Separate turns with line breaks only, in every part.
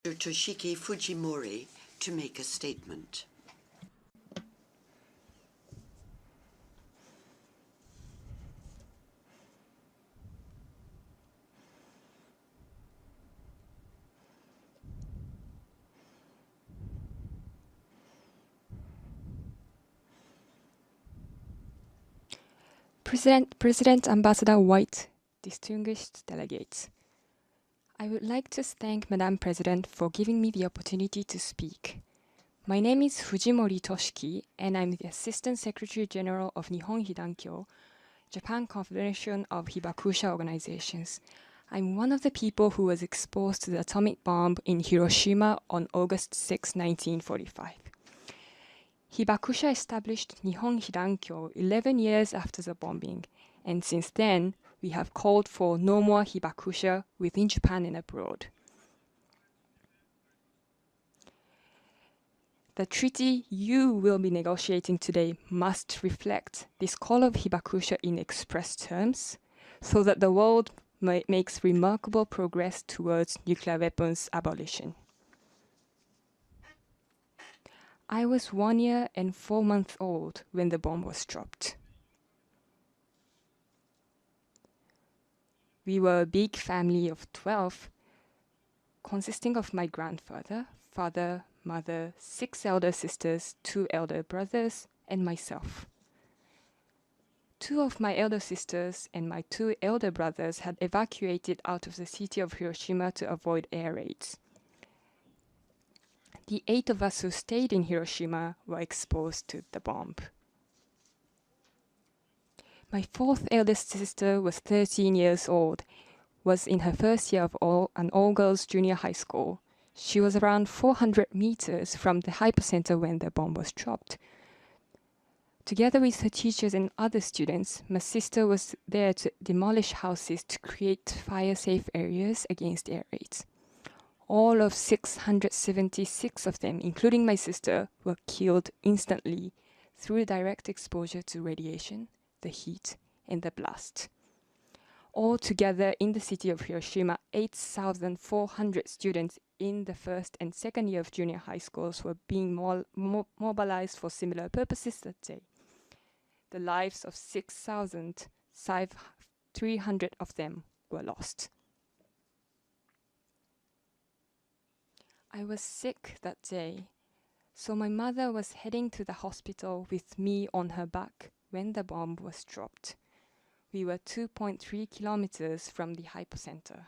Toshiki Fujimori to make a statement.
President Ambassador White, distinguished delegates, I would like to thank Madam President for giving me the opportunity to speak. My name is Fujimori Toshiki, and I'm the Assistant Secretary General of Nihon Hidankyo, Japan Confederation of Hibakusha Organizations. I'm one of the people who was exposed to the atomic bomb in Hiroshima on August 6, 1945. Hibakusha established Nihon Hidankyo 11 years after the bombing, and since then, we have called for no more Hibakusha within Japan and abroad. The treaty you will be negotiating today must reflect this call of Hibakusha in express terms, so that the world makes remarkable progress towards nuclear weapons abolition. I was 1 year and 4 months old when the bomb was dropped. We were a big family of 12, consisting of my grandfather, father, mother, 6 elder sisters, 2 elder brothers, and myself. 2 of my elder sisters and my 2 elder brothers had evacuated out of the city of Hiroshima to avoid air raids. The 8 of us who stayed in Hiroshima were exposed to the bomb. My 4th eldest sister was 13 years old, was in her first year of an all-girls junior high school. She was around 400 meters from the hypocenter when the bomb was dropped. Together with her teachers and other students, my sister was there to demolish houses to create fire-safe areas against air raids. All of 676 of them, including my sister, were killed instantly through direct exposure to radiation, the heat, and the blast. Altogether, in the city of Hiroshima, 8,400 students in the first and second year of junior high schools were being mobilized for similar purposes that day. The lives of 6,300 of them were lost. I was sick that day, so my mother was heading to the hospital with me on her back when the bomb was dropped. We were 2.3 kilometers from the hypocenter.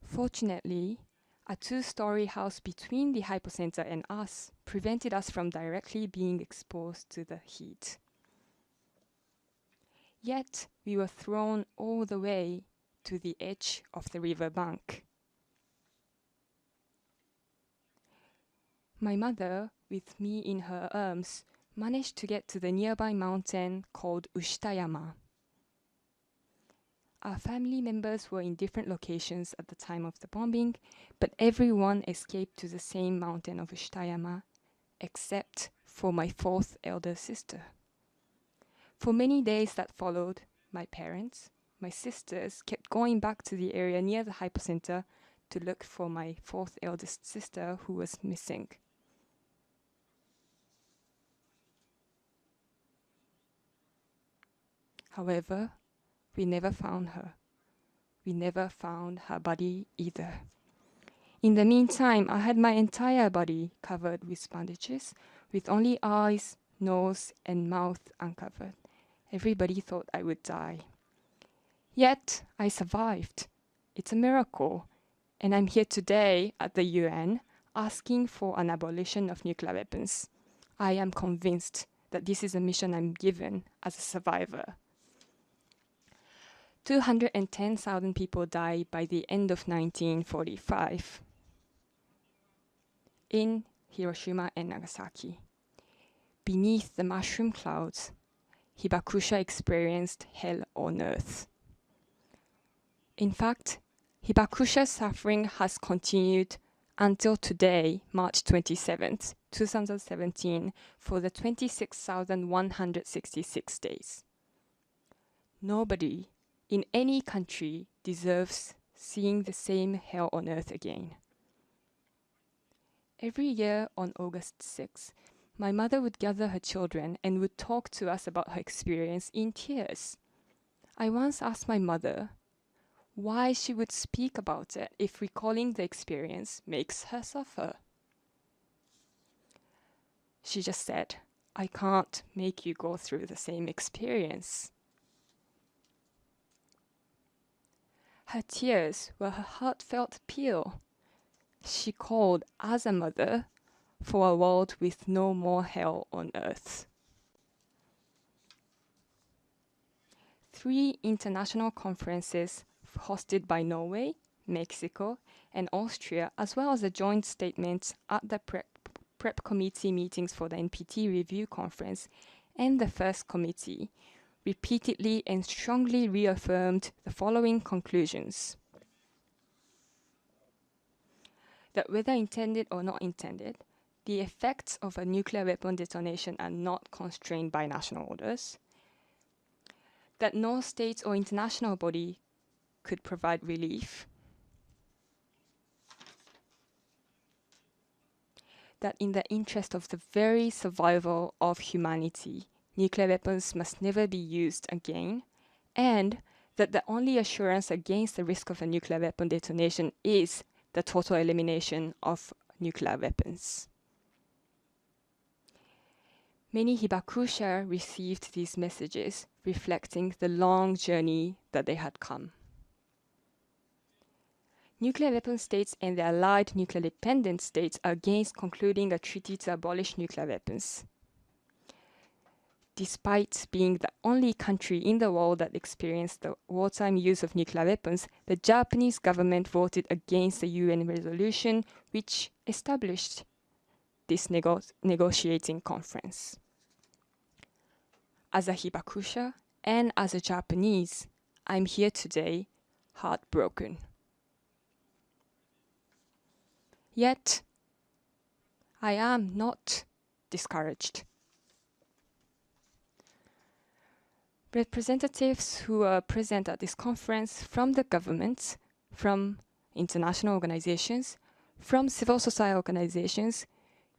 Fortunately, a 2-story house between the hypocenter and us prevented us from directly being exposed to the heat. Yet, we were thrown all the way to the edge of the river bank. My mother, with me in her arms, managed to get to the nearby mountain called Ushitayama. Our family members were in different locations at the time of the bombing, but everyone escaped to the same mountain of Ushitayama, except for my 4th elder sister. For many days that followed, my parents, my sisters kept going back to the area near the hypocenter to look for my 4th eldest sister who was missing. However, we never found her. We never found her body either. In the meantime, I had my entire body covered with bandages, with only eyes, nose, and mouth uncovered. Everybody thought I would die. Yet, I survived. It's a miracle. And I'm here today at the UN asking for an abolition of nuclear weapons. I am convinced that this is a mission I'm given as a survivor. 210,000 people died by the end of 1945 in Hiroshima and Nagasaki. Beneath the mushroom clouds, Hibakusha experienced hell on earth. In fact, Hibakusha's suffering has continued until today, March 27th, 2017, for the 26,166 days. Nobody in any country deserves seeing the same hell on earth again. Every year on August 6th, my mother would gather her children and would talk to us about her experience in tears. I once asked my mother why she would speak about it if recalling the experience makes her suffer. She just said, "I can't make you go through the same experience." Her tears were her heartfelt appeal. She called, as a mother, for a world with no more hell on earth. 3 international conferences hosted by Norway, Mexico, and Austria, as well as a joint statement at the prep committee meetings for the NPT review conference and the first committee, repeatedly and strongly reaffirmed the following conclusions. That whether intended or not intended, the effects of a nuclear weapon detonation are not constrained by national orders. That no state or international body could provide relief. That in the interest of the very survival of humanity, nuclear weapons must never be used again, and that the only assurance against the risk of a nuclear weapon detonation is the total elimination of nuclear weapons. Many Hibakusha received these messages, reflecting the long journey that they had come. Nuclear weapon states and the allied nuclear-dependent states are against concluding a treaty to abolish nuclear weapons. Despite being the only country in the world that experienced the wartime use of nuclear weapons, the Japanese government voted against the UN resolution which established this negotiating conference. As a Hibakusha and as a Japanese, I'm here today, heartbroken. Yet, I am not discouraged. Representatives who are present at this conference from the government, from international organizations, from civil society organizations,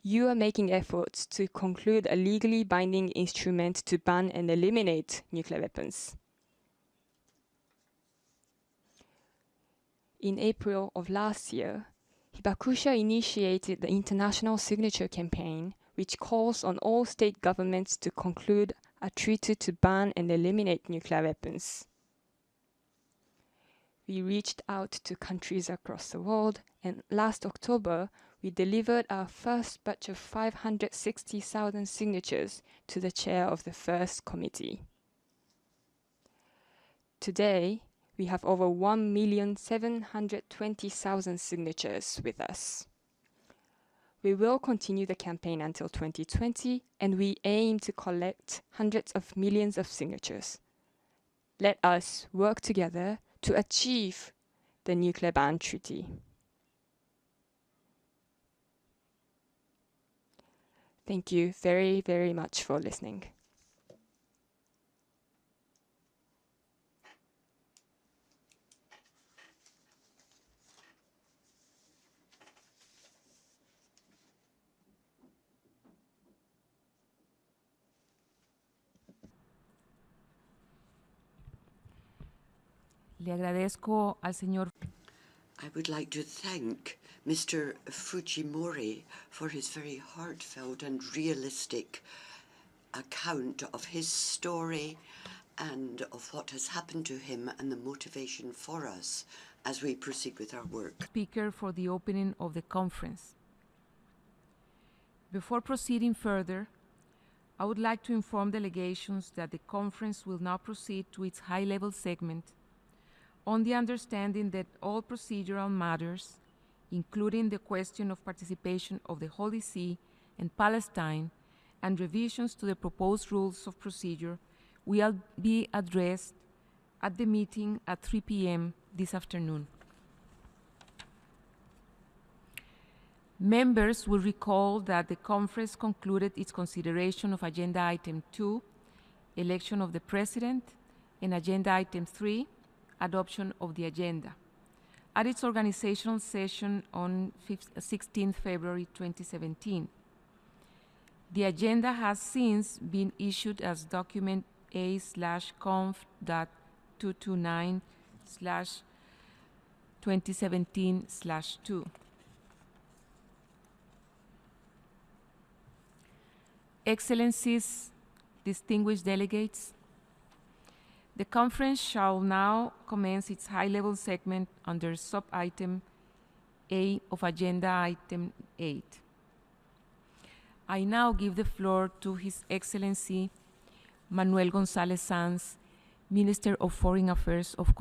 you are making efforts to conclude a legally binding instrument to ban and eliminate nuclear weapons. In April of last year, Hibakusha initiated the international signature campaign, which calls on all state governments to conclude a treaty to ban and eliminate nuclear weapons. We reached out to countries across the world, and last October, we delivered our first batch of 560,000 signatures to the chair of the first committee. Today, we have over 1,720,000 signatures with us. We will continue the campaign until 2020, and we aim to collect hundreds of millions of signatures. Let us work together to achieve the nuclear ban treaty. Thank you very, very much for listening.
Le agradezco al señor.
I would like to thank Mr. Fujimori for his very heartfelt and realistic account of his story and of what has happened to him and the motivation for us as we proceed with our work.
Speaker for the opening of the conference. Before proceeding further, I would like to inform delegations that the conference will now proceed to its high-level segment on the understanding that all procedural matters, including the question of participation of the Holy See and Palestine and revisions to the proposed rules of procedure, will be addressed at the meeting at 3 p.m. this afternoon. Members will recall that the conference concluded its consideration of Agenda Item 2, election of the President, and Agenda Item 3, adoption of the agenda. at its organizational session on 16 February 2017. The agenda has since been issued as document A/conf.229/2017/2. Excellencies, distinguished delegates, the conference shall now commence its high-level segment under sub-item A of Agenda Item 8. I now give the floor to His Excellency Manuel González Sanz, Minister of Foreign Affairs of